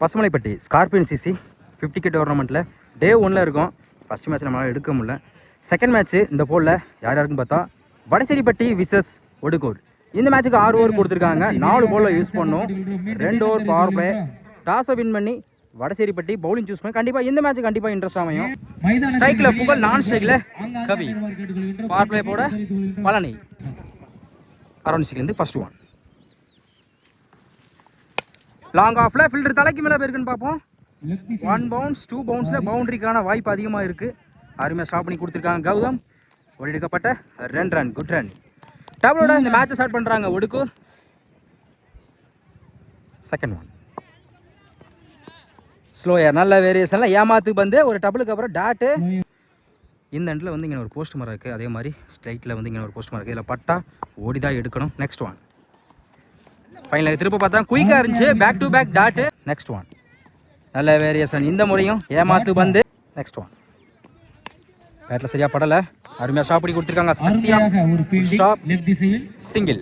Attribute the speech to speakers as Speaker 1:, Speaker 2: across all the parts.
Speaker 1: பசுமலைப்பட்டி scorpion CC 50K டோர்னமெண்ட்டில் டே 1ல் இருக்கும். First match நம்மளால் எடுக்க முடியல. செகண்ட் மேட்ச்சு இந்த போலில் யார் யாருக்குன்னு பார்த்தா வடசேரிப்பட்டி விசஸ் ஒடுக்கூர். இந்த மேட்ச்சுக்கு 6 ஓவர் கொடுத்துருக்காங்க. 4 போலில் யூஸ் பண்ணோம். 2 ஓவர் பவர் பிளே. டாஸை வின் பண்ணி வடசேரிப்பட்டி பவுலிங் சூஸ் பண்ணி கண்டிப்பாக இந்த மேட்ச் கண்டிப்பாக இன்ட்ரெஸ்ட் அமையும். ஸ்ட்ரைக்கில் புகழ், நான் ஸ்ட்ரைக்கில் கவி, பவர் பிளே போட Palani. Around first one. Long ஆஃப்ல ஃபில்டர் தலைக்கு மேலே போயிருக்குன்னு பார்ப்போம். 1 பவுன்ஸ் 2 பவுன்ஸில் பவுண்டரிக்கான வாய்ப்பு அதிகமாக இருக்குது. அருமையாக ஸ்டாப் பண்ணி கொடுத்துருக்காங்க கௌதம். எடுக்கப்பட்ட 2 ரன். Good run. டபுளோட இந்த மேட்சை ஸ்டார்ட் பண்ணுறாங்க ஒடுக்கூர். Second one. ஸ்லோயர் நல்ல வேரியேஷனில் ஏமாத்துக்கு வந்து ஒரு டபுளுக்கு அப்புறம் டாட்டு. இந்த எண்டில் வந்து இங்கே ஒரு போஸ்ட் மரம் இருக்குது. அதே மாதிரி ஸ்ட்ரைட்டில் வந்து இங்கே ஒரு போஸ்ட் மரம் இருக்குது. இதில் பட்டா ஓடி தான் எடுக்கணும். Next one. ஃபைனல் திரும்ப பார்த்தா குயிக்காக இருந்துச்சு. Back to back dot. Next one. நல்ல வேரியேஷன். இந்த முறையும் ஏமாத்து பந்து. Next one. பேட்டில் சரியாக படலை. அருமையாக ஸ்டாப் பண்ணி கொடுத்துருக்காங்க. Sathya stop single.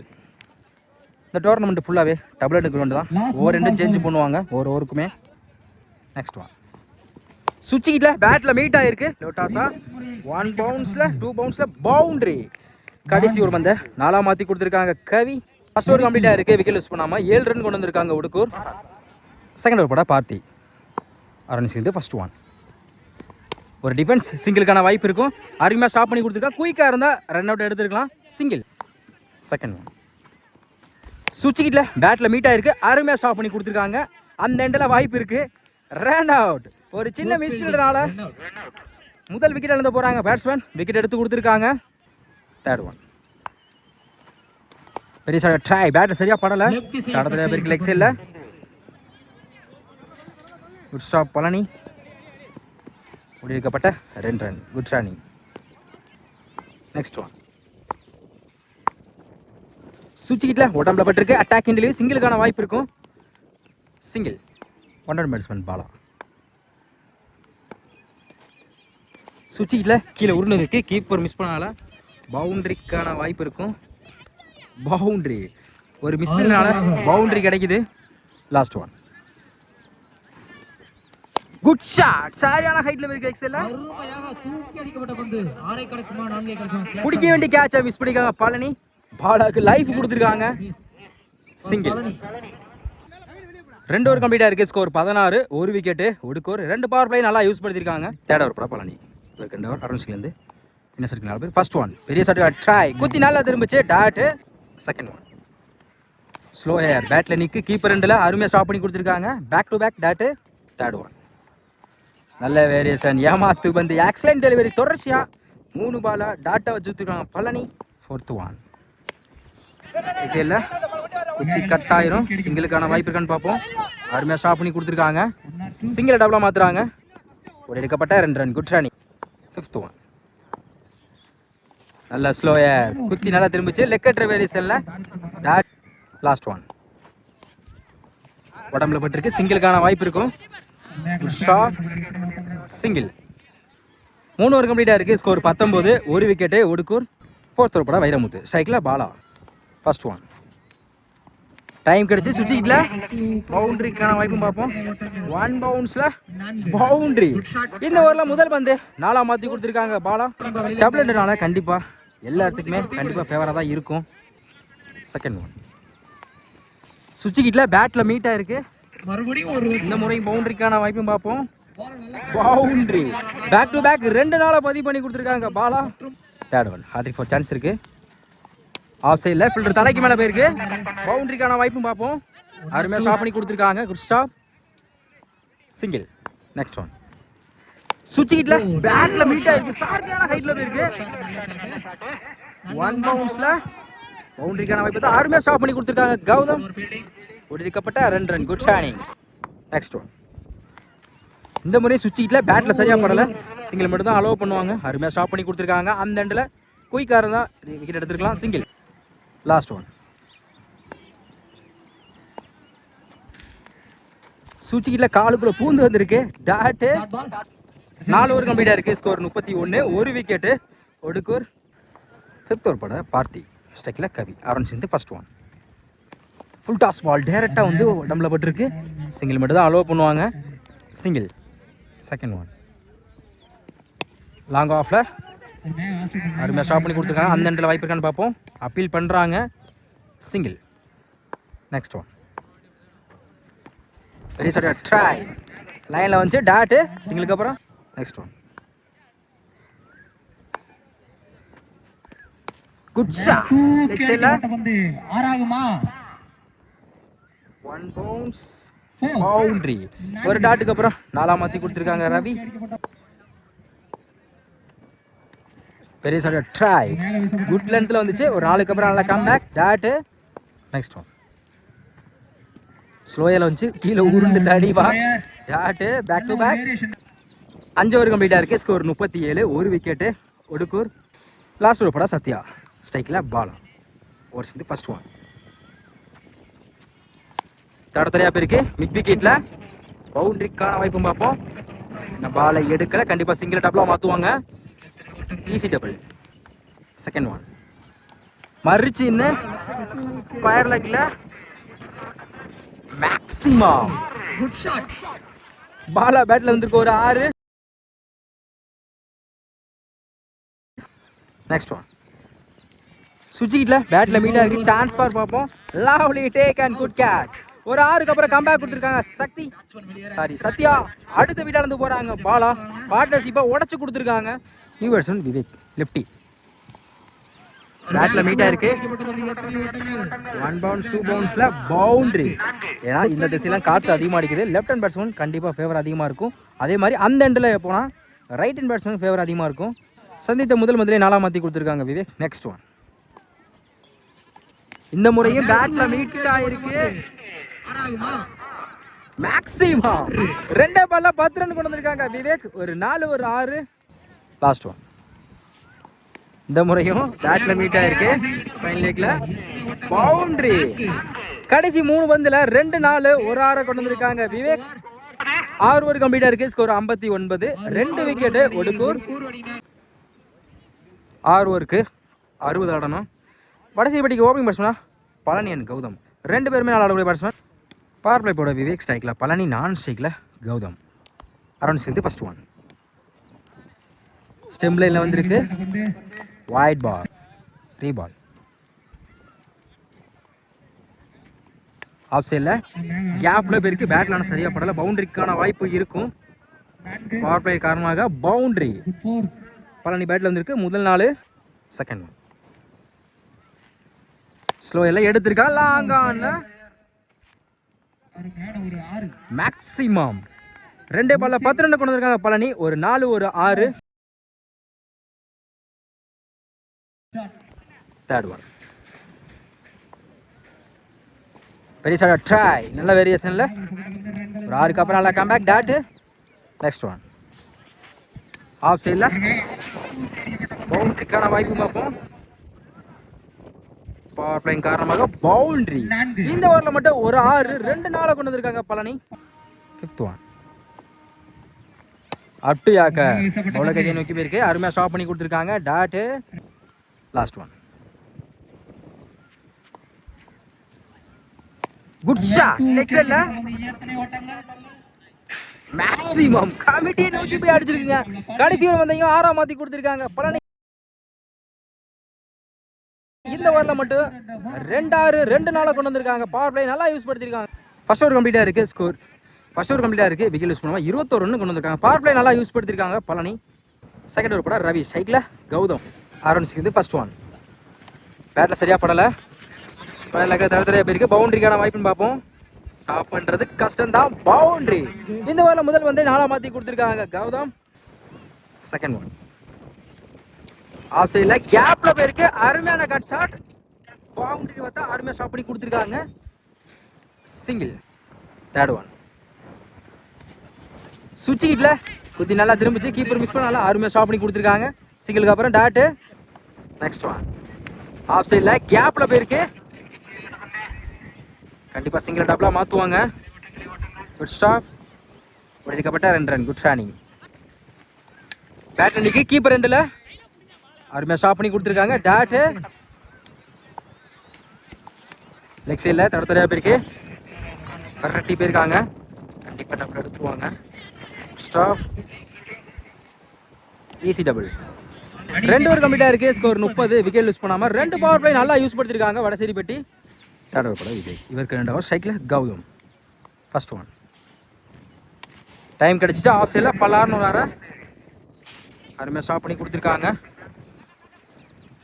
Speaker 1: இந்த டோர்னமெண்ட் ஃபுல்லாகவே டபுள் எடுக்க வேண்டு தான். ஓவர் ரெண்டும் சேஞ்ச் பண்ணுவாங்க ஒரு ஓவருக்குமே. Next one. சுவிட்சில் பேட்டில் மீட் ஆகிருக்கு. லோட்டாஸா 1 பவுன்ஸில் 2 பவுன்ஸில் பவுண்ட்ரி. கடைசி ஒரு பந்தை 4 மாற்றி கொடுத்துருக்காங்க கவி. ஃபர்ஸ்ட் ஓவர் கம்ப்ளீட்டாக இருக்குது. விக்கெட் யூஸ் பண்ணாமல் 7 ரன் கொண்டு வந்திருக்காங்க ஒடுக்கூர். செகண்ட் ஓவர் பட பார்த்தி. Around first one. ஒரு டிஃபென்ஸ் சிங்கிளுக்கான வாய்ப்பு இருக்கும். அருமையாக ஸ்டாப் பண்ணி கொடுத்துருக்கா. குயிக்காக இருந்தால் ரன் அவுட் எடுத்துருக்கலாம். சிங்கிள். Second one. சுவிட்சில் பேட்டில் மீட் ஆகிருக்கு. அருமையாக ஸ்டாப் பண்ணி கொடுத்துருக்காங்க. அந்த எண்டில் வாய்ப்பு இருக்குது. Run out. ஒரு சின்ன மிஸ்ஃபீல்டரால முதல் விக்கெட் எழுந்த போகிறாங்க பேட்ஸ்மேன். விக்கெட் எடுத்து கொடுத்துருக்காங்க. Third one. பெரிய ஷாட் ட்ரை. பேட்டில் சரியாக படலை. தடத்தில் பேருக்கு லெக்ஸ் இல்லை. Good stop Palani. முடிக்கப்பட்ட 2 run. Good running. Next one. சுவிட்சில் உடம்புல பட்டிருக்கு. அட்டாக் இண்டில் சிங்கிளுக்கான வாய்ப்பு இருக்கும். சிங்கிள். 1 பேட்ஸ்மேன் பாலா. சுவிட்சில் கீழே உருணுக்கு கீப்பர் மிஸ் பண்ணால பவுண்டரிக்கான வாய்ப்பு இருக்கும். பவுண்டரி. ஒரு மிஸ் பண்ணனால பவுண்டரி கிடைக்குது. Last one. Good shot. சரியான ஹைட்ல இருக்கு. எக்ஸல்ல பிடிக்க வேண்டிய கேட்சை மிஸ் பண்ணிருக்காங்க பழனி. பாலாக்கு லைஃப் கொடுத்துருக்காங்க. சிங்கிள். 2 ஓவர் கம்ப்ளீட்டாக இருக்குது. ஸ்கோர் 16. ஒரு விக்கெட்டு ஒடுக்கூர். 2 பவர் பிளே நல்லா யூஸ் படுத்திருக்காங்க. தேர்ட் ஓவர் பட பழனி. 2 ஓவர் அரௌண்ட்ஸ்லேருந்து என்ன சர்க்கிள் 4 பேர். First one. பெரிய ஷாட் ட்ரை. குத்தி நல்லா திரும்பிச்சு. டாட்டு. Second one. ஸ்லோயர் பேட்டில் நிற்கு. கீப்பர் ரெண்டில் அருமையாக ஸ்டாப் பண்ணி கொடுத்துருக்காங்க. Back to back dot. Third one. நல்ல வேரியேஷன். ஏமாத்து பந்து. Excellent delivery. தொடர்ச்சியாக 3 பாலை டாட்டா வச்சு கொடுத்துருக்காங்க பழனி. Fourth one. இல்லை குத்தி கட் ஆயிரும். சிங்கிளுக்கான வாய்ப்பு இருக்கான்னு பார்ப்போம். அருமையாக ஸ்டாப் பண்ணி கொடுத்துருக்காங்க. சிங்கிளை டபுளாக மாற்றுறாங்க. ஒரு எடுக்கப்பட்ட 2 run. Good running. Fifth one. நல்ல ஸ்லோயர். குத்தி நல்லா திரும்பிச்சு. லெக்கற்ற வேரியேஷன்ல டாட். Last one. உடம்புல பட்டிருக்கு. சிங்கிளுக்கான வாய்ப்பு இருக்கும். சிங்கிள். 3 ஓவர் கம்ப்ளீட்டாக இருக்குது. ஸ்கோர் 19. ஒரு விக்கெட்டு ஒடுக்கூர். ஃபோர்த் ஓவர் பட வைரமுத்து. ஸ்ட்ரைக்கில் பாலா. First one. டைம் கிடைச்சி சுவிட்சில் பவுண்டரிக்கான வாய்ப்பும் பார்ப்போம். 1 பவுன்ஸில் பவுண்டரி. இந்த ஓவரில் முதல் பந்து 4 மாற்றி கொடுத்துருக்காங்க பாலா. டபுள்னால கண்டிப்பாக எல்லா இடத்துக்குமே கண்டிப்பாக ஃபேவராக தான் இருக்கும். Second one. சுவிட்சில் பேட்டில் மீட் ஆயிருக்கு. இந்த முறை பவுண்டரிக்கான வாய்ப்பும் பார்ப்போம். பவுண்டரி. பேக் டு பேக் 2 நாளாக பதிவு பண்ணி கொடுத்துருக்காங்க Bala. Third one. Hat-trick for chance இருக்கு. ஆஃப் சைடில் ஃபில்டர் தலைக்கு மேலே போயிருக்கு. பவுண்டரிக்கான வாய்ப்பும் பார்ப்போம். அருமையாக ஸ்டாப் பண்ணி கொடுத்துருக்காங்க. Good stop. Single. Next one. சுவிட்சில் பேட்டில் மீட் ஆயிருக்கு. சார்பியான ஹைட்ல போயிருக்கு. 1 பவுன்ஸில் பவுண்டரிக்கான வாய்ப்பு தான். அருமையாக ஸ்டாப் பண்ணி கொடுத்துருக்காங்க கௌதம். ஒடிக்கப்பட்ட 2 run. Good running. Next one. இந்த முறை சுவிட்சில் பேட்டில் சரியாக படலை. சிங்கிள் மட்டும் தான் அலோவ் பண்ணுவாங்க. அருமையாக ஸ்டாப் பண்ணி கொடுத்துருக்காங்க. அந்த எண்டில் குயிக்காக இருந்தால் விக்கெட் எடுத்துருக்கலாம். சிங்கிள். Last one. சுவிட்சில் காலுக்குள்ள பூந்து வந்திருக்கு. டாட்டு. 4 ஓவர் கம்ப்ளீட்டாக இருக்குது. ஸ்கோர் 31. ஒரு விக்கெட்டு ஒடுக்கூர். ஃபிஃப்த் ஓவர் பட பார்த்தி. ஸ்ட்ரைக்கில் Kavi. Around first one. Full toss ball டேரெக்டாக வந்து நம்மள பட்டிருக்கு. சிங்கிள் மட்டும் தான் அலோவ் பண்ணுவாங்க. சிங்கிள். செகண்ட் ஒன் லாங் ஆஃபில் அருமையாக ஸ்டாப் பண்ணி கொடுத்துருக்காங்க. அந்த எண்டில் வாய்ப்பு இருக்கான்னு பார்ப்போம். அப்பீல் பண்ணுறாங்க. சிங்கிள். நெக்ஸ்ட் ஒன் பெரிய சாட்டியா ட்ரை லைனில் வந்துச்சு டாட்டு சிங்கிளுக்கு அப்புறம். Next one good shot. Leg சைடுல ஒன் பவுன்ஸ் பவுண்டரி. ஒரு டாட்டுக்கு அப்புறம் 4 மாற்றி கொடுத்துருக்காங்க ரவி. பெரிய சாட்டியா ட்ரை குட் லென்த்தில் வந்துச்சு. ஒரு 4க்கு அப்புறம் நல்லா கம்பேக் டாட்டு. நெக்ஸ்ட் ஒன் ஸ்லோயில் வந்துச்சு கீழே உருண்டு தடிவா dot. Back to back 5 over கம்ப்ளீட்டாக இருக்குது. ஸ்கோர் 37. ஒரு விக்கெட்டு ஒடுக்கூர். லாஸ்ட் ஒரு படம் சத்யா ஸ்ட்ரைக்கில் பாலா ஓவர் சேர்ந்து ஃபர்ஸ்ட் ஒன் தடத்தலையாக போயிருக்கு. மிட் விக்கெட்டில் பவுண்டரிக்கான வாய்ப்பும் பார்ப்போம். இந்த பாலை எடுக்கலை. கண்டிப்பாக சிங்கிள் டபுளாக மாற்றுவாங்க. Easy double. செகண்ட் ஒன் மறிச்சு இன்னும் ஸ்கொயர் லெக்கில் மேக்ஸிமம் குட் ஷாட். பாலா பேட்ல வந்திருக்கு ஒரு 6. நெக்ஸ்ட் ஒன் சுஜிக்கிட்ல பேட்ல மீட்டா இருக்கு. சான்ஸ் ஃபார் பார்ப்போம். Lovely take and good catch. ஒரு 6க்கு அப்புறம் கம்பேக் கொடுத்துருக்காங்க சத்யா. அடுத்த வீட்டால இருந்து போறாங்க. பாலா பார்ட்னர்ஷிப்பை உடச்சு கொடுத்துருக்காங்க. நியூவர்சன் விவேக் லெஃப்டி பேட்ல மீட்டா இருக்கு. 1 பவுன்ஸ் 2 பவுன்ஸ்ல பவுண்டரி. ஏன்னா இந்த திசையெல்லாம் காற்று அதிகமாக அடிக்குது. லெஃப்ட் ஹேண்ட் பேட்ஸ்மேன் கண்டிப்பாக ஃபேவர் அதிகமாக இருக்கும். அதே மாதிரி அந்த எண்டில் போனால் ரைட் ஹேண்ட் பேட்ஸ்மேன் ஃபேவர் அதிகமாக இருக்கும். சந்தித்த முதலே 4 மாற்றி கொடுத்துருக்காங்க விவேக். நெக்ஸ்ட் ஒன் இந்த முறையும் பேட்ல மீட் ஆயிருக்கு. மேக்ஸிமம் 2 பால்ல 10 ரன் கொண்டு வந்திருக்காங்க விவேக். ஒரு 4 ஒரு 6. லாஸ்ட் ஒன் இந்த முறையும் பேட்ல மீட் ஆயிருக்கு. ஃபைனல் லெக்ல பவுண்டரி. கடைசி 3 பந்துல 2 4 ஒரு 6 கொண்டு வந்திருக்காங்க விவேக். 6 ஓவர் கம்ப்ளீட்டா இருக்கு. ஸ்கோர் 59. 2 விக்கெட்டு ஒடுக்கூர். 6 ஓவருக்கு 60 ஆடணும். வடசேரிப்பட்டிக்கு ஓப்பனிங் பேட்ஸ்மேனா பழனி அண்ட் கௌதம் 2 பேருமே நல்லா ஆடக்கூடிய பேட்ஸ்மேன். பவர் பிளே போட விவேக் ஸ்ட்ரைக்கில், பழனி நான் ஸ்ட்ரைக்கில் கௌதம். அரௌண்ட் சேர்த்து ஃபர்ஸ்ட் ஒன் ஸ்டெம் லைனில் வந்திருக்கு. White ball ரீபால். ஆஃப் சைடில் கேப்பில் போயிருக்கு. பேட்டில் ஆனால் சரியாக படலை. பவுண்டரிக்கான வாய்ப்பு இருக்கும். பவர் பிளே காரணமாக பவுண்டரி. பழனி பேட்டில் வந்திருக்கு. முதல் 4. செகண்ட் ஒன் ஸ்லோ எல்லாம் எடுத்திருக்கா. லாங் ஆன்ல மேக்ஸிமம் 2 பால்ல 10 ரன் கொண்டு வந்திருக்காங்க பழனி. ஒரு 4 ஒரு 6. தேர்ட் ஒன் பெரிய ட்ரை. நல்ல வேரியேஷன்ல ஒரு 6க்கு அப்புறம் நல்லா comeback dot. Next one off சைடில் பவுண்டரிக்கான வாய்ப்பு பார்ப்போம். பவர் பிளேயிங் காரணமாக பவுண்டரி. இந்த ஓவரில் மட்டும் ஒரு 6 2 4 கொண்டு வந்திருக்காங்க Palani. Fifth one up to யாக்க பவுலர் கையை நோக்கி போயிருக்கு. அருமையாக ஸ்டாப் பண்ணி கொடுத்துருக்காங்க dot. Last one good shot. Leg சைடுல மேக்ஸிமம் கமிட்டியை நோக்கி போய் அடிச்சிருக்கீங்க. கடைசி ஓவர் வந்தீங்க 6 மாத்தி கொடுத்துருக்காங்க பழனி. இந்த ஓவரில் மட்டும் 2 6 2 4 கொண்டு வந்திருக்காங்க. பவர் பிளே நல்லா யூஸ் படுத்திருக்காங்க. ஃபர்ஸ்ட் ஓவர் கம்ப்ளீட்டாக இருக்கு. ஸ்கோர் ஃபர்ஸ்ட் ஓவர் கம்ப்ளீட்டாக இருக்கு. விக்கெட் யூஸ் பண்ணுவாங்க. 21 ரன் கொண்டு வந்திருக்காங்க. பவர் பிளே நல்லா யூஸ் படுத்திருக்காங்க பழனி. செகண்ட் ஓவர் பட ரவி சைக்கில் கௌதம். ஆரம்பிச்சிருந்து ஃபர்ஸ்ட் ஒன் பேட்டில் சரியாக படலை. தடத்தரையாக போயிருக்கு. பவுண்டரிக்கான வாய்ப்புன்னு பார்ப்போம். ஸ்டாப் பண்ணுறது கஷ்டம் தான். பவுண்டரி. இந்த ஓவரில் முதல் வந்து 4 மாற்றி கொடுத்துருக்காங்க கௌதம். செகண்ட் ஒன் ஆஃப் சைடில் கேப்பில் போயிருக்கு. அருமையான கட் ஷாட். பவுண்டரி பார்த்தா அருமையாக ஸ்டாப் பண்ணி கொடுத்துருக்காங்க. சிங்கிள். தேர்ட் ஒன் சுவிட்ச் கிட்டில் குத்தி நல்லா திரும்பிச்சு. கீப்பர் மிஸ் பண்ண நல்லா அருமையாக ஸ்டாப் பண்ணி கொடுத்துருக்காங்க. சிங்கிளுக்கு அப்புறம் டாட்டு. நெக்ஸ்ட் ஒன் ஆஃப் சைடில் கேப்பில் போயிருக்கு. கண்டிப்பாக சிங்கிள் டாப்லாம் மாற்றுவாங்க. Good stop. ஒடிக்கப்பட்ட 2 ரன். குட் ஷானிங். பேட் அன்னைக்கு கீப்பர் 2ல் அருமையாக ஸ்டாப் பண்ணி கொடுத்துருக்காங்க டாட்டு. லெக் சைடில் தடத்தலையாக போயிருக்கு, பரட்டி போயிருக்காங்க, கண்டிப்பாக டபுள் எடுத்துருவாங்க. Stop, easy double. 2 ஓவர் கம்ப்ளீட்டாக இருக்குது. ஸ்கோர் 30. விக்கெட் லூஸ் பண்ணாமல் 2 பவர் பிளே நல்லா யூஸ் படுத்திருக்காங்க வடசேரிப்பட்டி. தேர்ட் ஓவர் கூட விஜய், இவருக்கு 2 ஓவர் ஸ்ட்ரைக்கில் கௌதம். ஃபர்ஸ்ட் ஒன் டைம் கிடச்சிச்சு. ஆஃப் சைடில் பல்லார்னு வர அருமையாக ஸ்டாப் பண்ணி கொடுத்துருக்காங்க.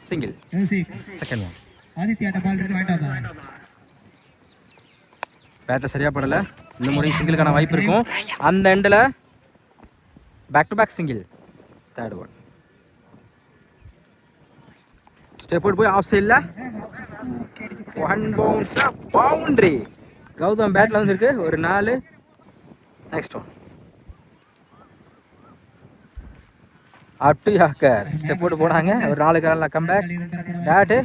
Speaker 1: சிங்கிள். செகண்ட் ஒன் பேட்டில் சரியாக படலை. இந்த முறை சிங்கிளுக்கான வாய்ப்பு இருக்கும். அந்த எண்டில் back to back single. Third one step போய் ஆஃப் சைடில் 1 பவுன்ஸில் பவுண்ட்ரி. கௌதம் பேட்டில் வந்துருக்கு ஒரு 4. Next one up to yorker. Step போட்டு போனாங்க ஒரு 4 காலில் கம்பேக். டேட்டு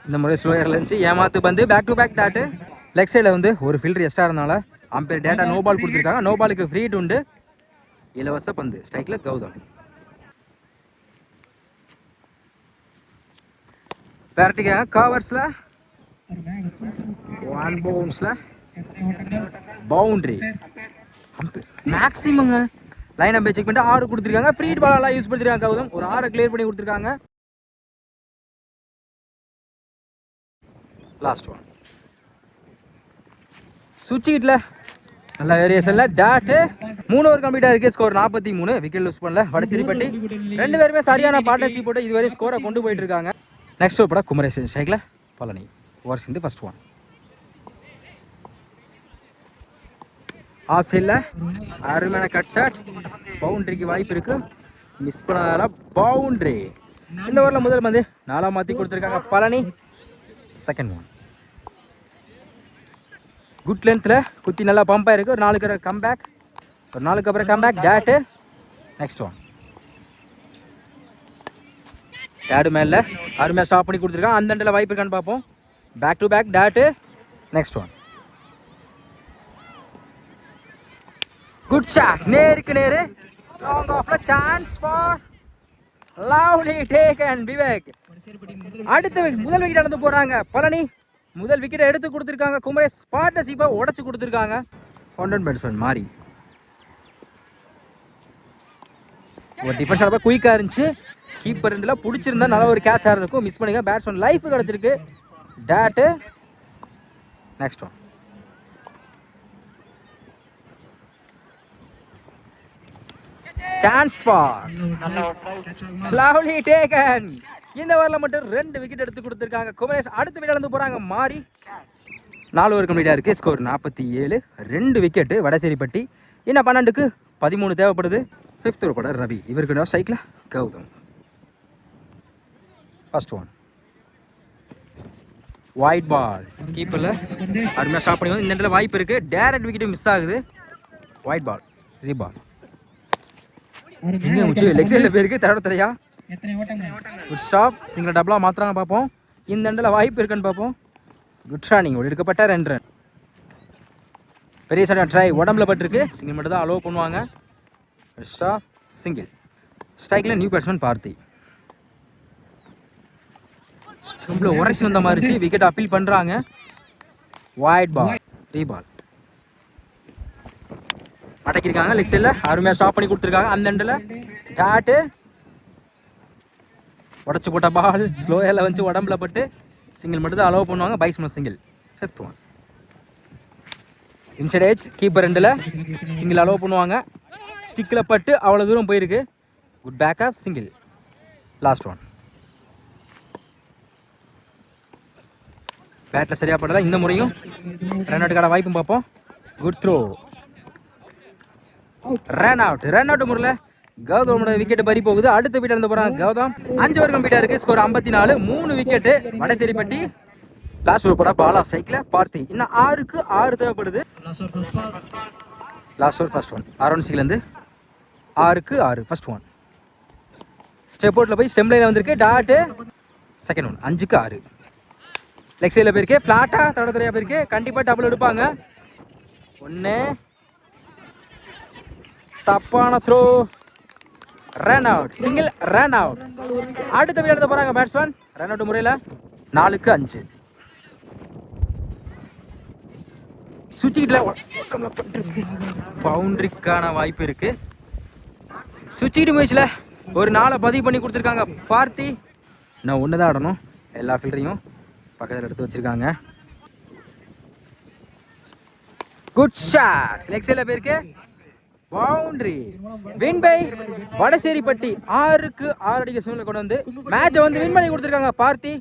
Speaker 1: இந்த முறை ஸ்லோயரில் இருந்துச்சு. ஏமாத்து பந்து back to back dot. Leg சைடில் வந்து ஒரு ஃபீல்டர் எக்ஸ்ட்ரா இருந்தால அம்பேர் டேட்டா நோ பால் கொடுத்துருக்காங்க. நோ பாலுக்கு ஃப்ரீ ஹிட் உண்டு. இலவச பந்து. ஸ்ட்ரைக்கில் கௌதம். பேரட்டிக்காக கவர்ஸில் 1 பவுன்ஸில் பவுண்ட்ரி. மேக்ஸிமங்க லைன் அம்பே செக் பண்ணிட்டு 6 கொடுத்துருக்காங்க. ஃப்ரீ ஹிட் பாலெல்லாம் யூஸ் பண்ணிருக்காங்க கௌதம். ஒரு 6 கிளியர் பண்ணி கொடுத்துருக்காங்க. லாஸ்ட் ஒன் சுவிட்ச் ஹிட்டில் நல்ல வேரியேஷனில் டேட்டு. 3 ஓவர் கம்ப்ளீட்டாக இருக்குது. ஸ்கோர் 43. விக்கெட் லூஸ் பண்ணல வடசேரிப்பட்டி. 2 பேருமே சரியான பார்ட்னர்ஷிப் போட்டு இதுவரை ஸ்கோரை கொண்டு போயிட்டு இருக்காங்க. நெக்ஸ்ட் ஓவர் பட குமரேசன் ஸ்ட்ரைக்கில் பழனி. ஓவர்ஸ் வந்து ஃபர்ஸ்ட் ஒன் ஆஃப் சைடில் அருமையான கட் ஷாட். பவுண்ட்ரிக்கு வாய்ப்பு இருக்கு. மிஸ் பண்ணதால பவுண்ட்ரி. இந்த ஓவரில் முதல் வந்து 4 மாற்றி கொடுத்துருக்காங்க பழனி. செகண்ட் ஒன் குட் லென்த்தில் குத்தி நல்லா பம்ப் ஆயிருக்கு. ஒரு 4 கம்பேக். ஒரு 4 அப்புறம் comeback date. Next one dad மேலே அருமையாக ஸ்டாப் பண்ணி கொடுத்துருக்கான். அந்த எண்டில் வாய்ப்பு இருக்கான்னு பார்ப்போம். Back to back dot. Next one good shot. நேருக்கு நேரு லாங் ஆஃப்ல chance for lovely taken Vivek. அடுத்த முதல் விக்கெட் எடுத்து போறாங்க பழனி. முதல் விக்கெட்டை எடுத்து கொடுத்துருக்காங்க. குமரேஷ் பார்ட்னர்ஷிப்பை உடச்சு கொடுத்துருக்காங்க. கான்டென்ட் பேட்ஸ்மேன் மாறி ஒரு டிஃபென்ஸ் ஆடப்போ குயிக்காக இருந்துச்சு. கீப்பர் ரெண்டில் பிடிச்சிருந்தா நல்ல ஒரு கேட்ச் ஆகிறதுக்கும் மிஸ் பண்ணிங்க. பேட்ஸ்மேன் லைஃப் கிடச்சிருக்கு. Date. Next one chance for lovely taken. இந்த ஓவரில் மட்டும் 2 விக்கெட் எடுத்து கொடுத்துருக்காங்க குமரேஷ். அடுத்த விக்கெட் வந்து போகிறாங்க மாறி. 4 ஓவர் கம்ப்ளீட்டாக இருக்குது. ஸ்கோர் 47. 2 விக்கெட்டு வடசேரிப்பட்டி. இன்னும் 12க்கு 13 தேவைப்படுது. 5th ஓவர் பட ரவி. இவருக்கு ஸ்ட்ரைக்கில் Gautham. First one white ball. கீப்பரில் அருமையாக ஸ்டாப் பண்ணி வந்து இந்த இடத்துல வாய்ப்பு இருக்குது. டேரக்ட் விக்கெட்டு மிஸ் ஆகுது. White ball ரீபால். இங்கே முடிச்சு லெக் சைடில் போயிருக்கு. தரையா குட் ஸ்டாப். சிங்கிள் டபுளாக மாத்திராங்க பார்ப்போம். இந்த எண்டில் வாய்ப்பு இருக்குன்னு பார்ப்போம். Good running. ஒரு எடுக்கப்பட்ட 2 ரன். பெரிய சைடாக ட்ரை உடம்புல பட்டிருக்கு. சிங்கிள் மட்டும் தான் அலோவ் பண்ணுவாங்க. Stop single. ஸ்ட்ரைக்கில் நியூ பேட்ஸ்மேன் பார்த்தி. ஸ்டம்பில் உரைச்சி வந்த மாதிரி விக்கெட் அப்பீல் பண்ணுறாங்க. White ball ரீபால். அடக்கிருக்காங்க லெக் சைடில். அருமையாக ஸ்டாப் பண்ணி கொடுத்துருக்காங்க. அந்த எண்டில் டேட்டு. உடச்சி போட்ட பால் ஸ்லோயரில் வச்சு உடம்புல பட்டு சிங்கிள் மட்டும் தான் அலோவ் பண்ணுவாங்க. பைஸ்மன் single. 5th one inside edge keeper ரெண்டில் சிங்கிள் அலோவ் பண்ணுவாங்க. ஸ்டிக்கில் பட்டு அவ்வளோ தூரம் போயிருக்கு. Good backup single. Last one பேட்டில் சரியாக படலை. இந்த முறையும் ரன் அவுட்டுக்கான வாய்ப்பும் பார்ப்போம். Good throw. ரன் அவுட் முறையில் கௌதமோட விக்கெட் பறி போகுது. அடுத்த விக்கெட் இருந்து போறாங்க கௌதம். 5 ஓவர் கம்ப்ளீட்டா இருக்கு. Score 54. 3 wicket Vadaseripatti. Last over போட பாலா ஸ்ட்ரைக்ல பார்த்தி. இன்னும் 6க்கு 6 தேவைப்படுது. Last over first one around இருந்து 6க்கு 6 ஃபர்ஸ்ட் ஒன். ஸ்டெப் அவுட்ல போய் ஸ்டெம் லைன்ல வந்திருக்கு. டாட். செகண்ட் ஒன் 5க்கு 6. லெக் சைடில் போயிருக்கு. ஃபிளாட்டா தடத்துறையா போயிருக்கு. கண்டிப்பா டபுள் எடுப்பாங்க. 1 தப்பான throw. Run out single run out. அடுத்த விக்கெட் எடுத்து போறாங்க பேட்ஸ்மேன். ரன் அவுட் முறையில் 4க்கு 5. சுவிட்சுக்கிட்ட பவுண்டரிக்கான வாய்ப்பு இருக்கு. சுவிட்சுக்கிட்டு முயற்சியில் ஒரு 4 பதிவு பண்ணி கொடுத்துருக்காங்க பார்த்தி. நான் ஒன்று தான் ஆடணும். எல்லா ஃபீல்டரையும் பக்கத்தில் எடுத்து வச்சிருக்காங்க. Good shot. லெக் சைடில் போயிருக்கு. பவுண்டரி. Win by Vadaseripatti. 6க்கு 6 அடிக்க சூழ்நிலை கொண்டு வந்து மேட்சை வந்து வின் பண்ணி கொடுத்துருக்காங்க பார்த்தி.